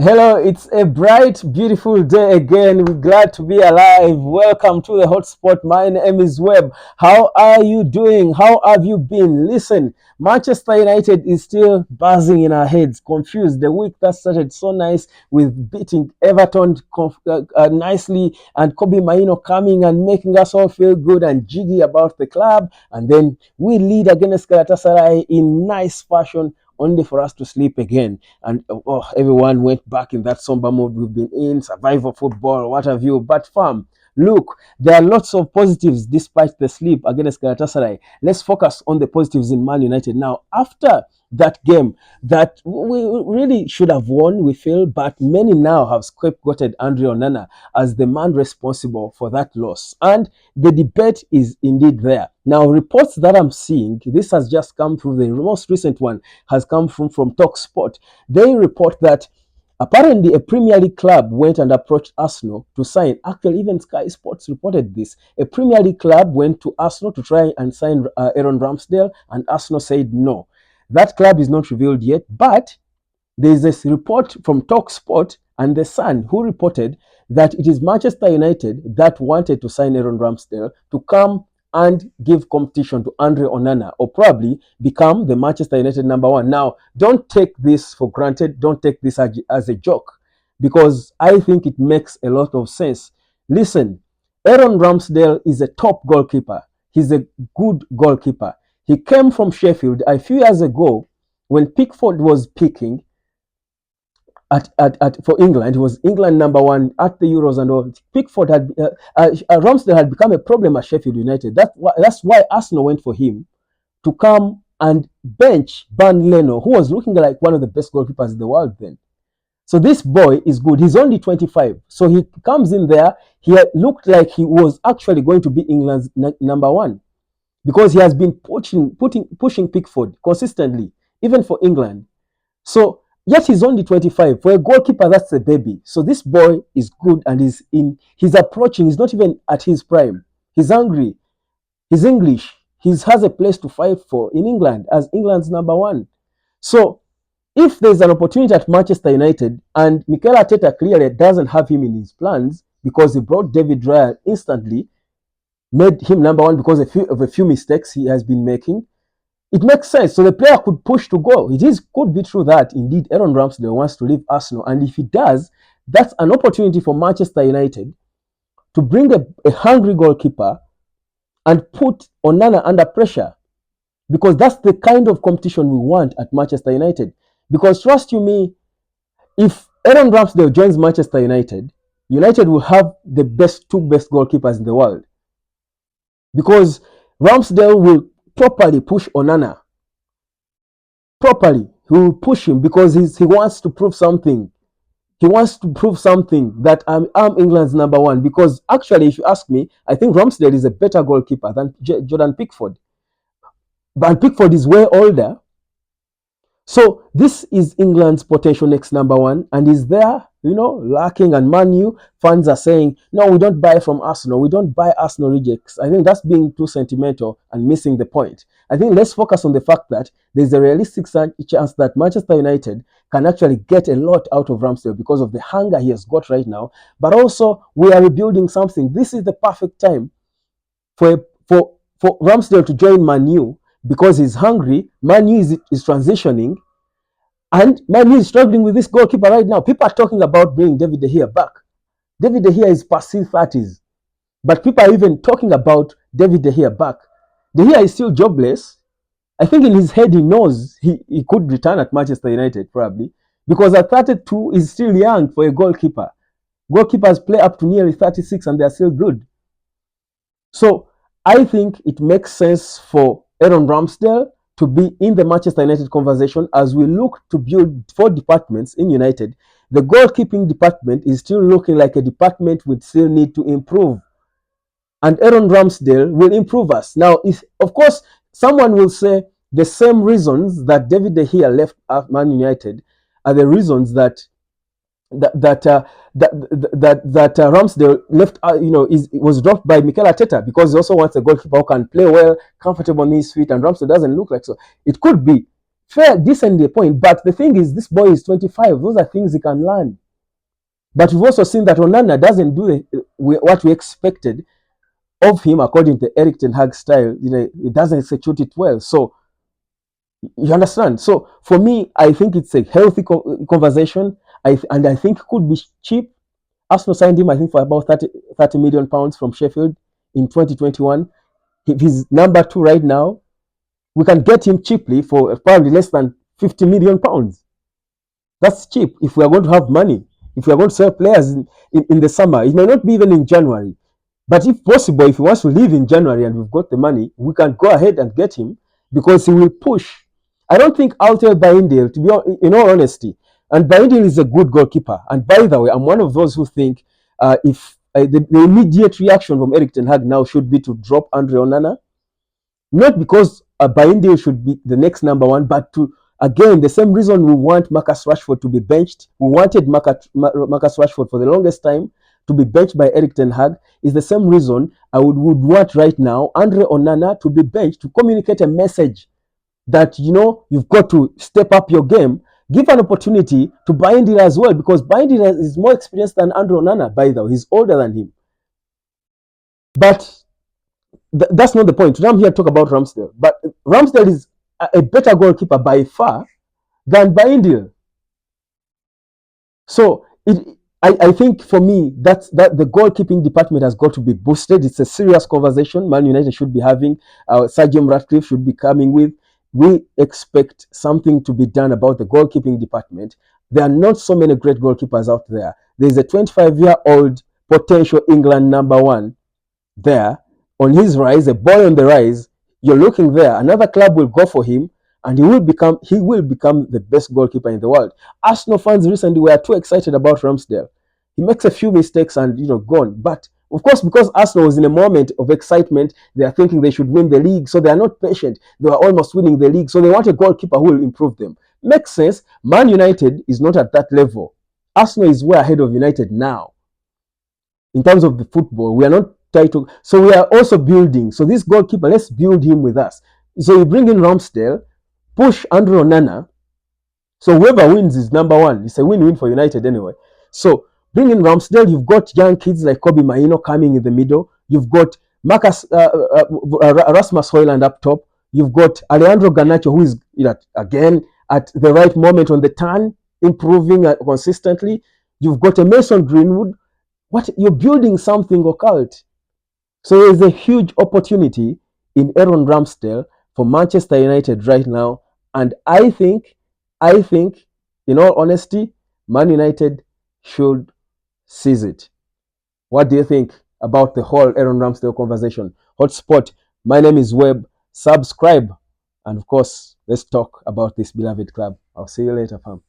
Hello, it's a bright, beautiful day again. We're glad to be alive. Welcome to the hotspot. My name is Webb. How are you doing? How have you been? Listen, Manchester United is still buzzing in our heads, confused. The week that started so nice with beating Everton nicely and Kobe Maino coming and making us all feel good and jiggy about the club. And then we lead against Galatasaray in nice fashion only for us to sleep again. And everyone went back in that somber mode we've been in, survival football, what have you. But fam, look, there are lots of positives despite the sleep against Galatasaray. Let's focus on the positives in Man United now. After that game that we really should have won, we feel, but many now have scapegoated Andre Onana as the man responsible for that loss. And the debate is indeed there. Now, reports that I'm seeing, this has just come through, the most recent one has come from TalkSport. They report that apparently a Premier League club went and approached Arsenal to sign. Actually, even Sky Sports reported this. A Premier League club went to Arsenal to try and sign Aaron Ramsdale, and Arsenal said no. That club is not revealed yet, but there is this report from TalkSport and The Sun who reported that it is Manchester United that wanted to sign Aaron Ramsdale to come and give competition to Andre Onana, or probably become the Manchester United number one. Now, don't take this for granted. Don't take this as a joke, because I think it makes a lot of sense. Listen, Aaron Ramsdale is a top goalkeeper. He's a good goalkeeper. He came from Sheffield a few years ago when Pickford was picking for England. He was England number one at the Euros and all. Pickford had Ramsdale had become a problem at Sheffield United. That's why Arsenal went for him to come and bench Bernd Leno, who was looking like one of the best goalkeepers in the world then. So this boy is good. He's only 25. So he comes in there. He looked like he was actually going to be England's number one, because he has been pushing Pickford consistently, even for England. So yet he's only 25. For a goalkeeper, that's a baby. So this boy is good, and he's approaching. He's not even at his prime. He's hungry. He's English. He has a place to fight for in England as England's number one. So if there's an opportunity at Manchester United, and Mikel Arteta clearly doesn't have him in his plans because he brought David Raya instantly, made him number one because of a few mistakes he has been making, it makes sense. So the player could push to go. Could be true that indeed Aaron Ramsdale wants to leave Arsenal, and if he does, that's an opportunity for Manchester United to bring a hungry goalkeeper and put Onana under pressure, because that's the kind of competition we want at Manchester United. Because trust you me, if Aaron Ramsdale joins Manchester United, United will have the two best goalkeepers in the world, because Ramsdale will properly push Onana. Properly. He will push him because he wants to prove something. He wants to prove something that I'm England's number one. Because actually, if you ask me, I think Ramsdale is a better goalkeeper than Jordan Pickford. But Pickford is way older. So this is England's potential next number one, and is there, lacking. And Man U fans are saying, no, we don't buy from Arsenal. We don't buy Arsenal rejects. I think that's being too sentimental and missing the point. I think let's focus on the fact that there's a realistic chance that Manchester United can actually get a lot out of Ramsdale because of the hunger he has got right now. But also, we are rebuilding something. This is the perfect time for Ramsdale to join Man U, because he's hungry. Man U is transitioning, and Man U is struggling with this goalkeeper right now. People are talking about bringing David De Gea back. David De Gea is past his 30s, but people are even talking about David De Gea back. De Gea is still jobless. I think in his head he knows he could return at Manchester United probably, because at 32 is still young for a goalkeeper. Goalkeepers play up to nearly 36 and they're still good. So I think it makes sense for Aaron Ramsdale to be in the Manchester United conversation as we look to build 4 departments in United. The goalkeeping department is still looking like a department we still need to improve. And Aaron Ramsdale will improve us. Now, of course, someone will say the same reasons that David De Gea left Man United are the reasons that Ramsdale left, was dropped by Mikel Arteta, because he also wants a goalkeeper who can play well, comfortable on his feet, and Ramsdale doesn't look like so. It could be Fair, decent point. But the thing is, this boy is 25. Those are things he can learn. But we've also seen that Onana doesn't do what we expected of him according to Eric Ten Hag style. He doesn't execute it well. So you understand. So for me, I think it's a healthy conversation. And I think it could be cheap. Arsenal signed him, I think, for about 30 million pounds from Sheffield in 2021. He's number 2 right now. We can get him cheaply for probably less than 50 million pounds. That's cheap if we are going to have money. If we are going to sell players in the summer, it may not be even in January. But if possible, if he wants to leave in January and we've got the money, we can go ahead and get him because he will push. I don't think I'll tell Baindale, to be in all honesty. And Baindale is a good goalkeeper. And by the way, I'm one of those who think if the immediate reaction from Eric Ten Hag now should be to drop Andre Onana, not because Baindale should be the next number 1, but to, again, the same reason we want Marcus Rashford to be benched. We wanted Marcus Rashford for the longest time to be benched by Eric Ten Hag is the same reason I would want right now Andre Onana to be benched to communicate a message that, you've got to step up your game. Give an opportunity to Baindale as well, because Baindale is more experienced than Andre Onana, by the way. He's older than him. But that's not the point. I'm here to talk about Ramsdale. But Ramsdale is a better goalkeeper by far than Baindale. So I think for me that the goalkeeping department has got to be boosted. It's a serious conversation Man United should be having. Sir Jim Ratcliffe should be coming with. We expect something to be done about the goalkeeping department. There are not so many great goalkeepers out there. There's a 25-year-old potential England number 1 there on his rise, a boy on the rise. You're looking there. Another club will go for him, and he will become the best goalkeeper in the world. Arsenal fans recently were too excited about Ramsdale. He makes a few mistakes and gone. But of course, because Arsenal was in a moment of excitement, they are thinking they should win the league, so they are not patient. They were almost winning the league, so they want a goalkeeper who will improve them. Makes sense. Man United is not at that level. Arsenal is way ahead of United now. In terms of the football, we are not title. So we are also building. So this goalkeeper, let's build him with us. So you bring in Ramsdale, push Andre Onana. So whoever wins is number 1. It's a win-win for United anyway. So bring in Ramsdale. You've got young kids like Kobe Maino coming in the middle. You've got Rasmus Højlund up top. You've got Alejandro Garnacho, who is again at the right moment on the turn, improving consistently. You've got a Mason Greenwood. You're building something occult. So there's a huge opportunity in Aaron Ramsdale for Manchester United right now. And I think, in all honesty, Man United should seize it. What do you think about the whole Aaron Ramsdale conversation? Hotspot, my name is Webb. Subscribe. And of course, let's talk about this beloved club. I'll see you later, fam.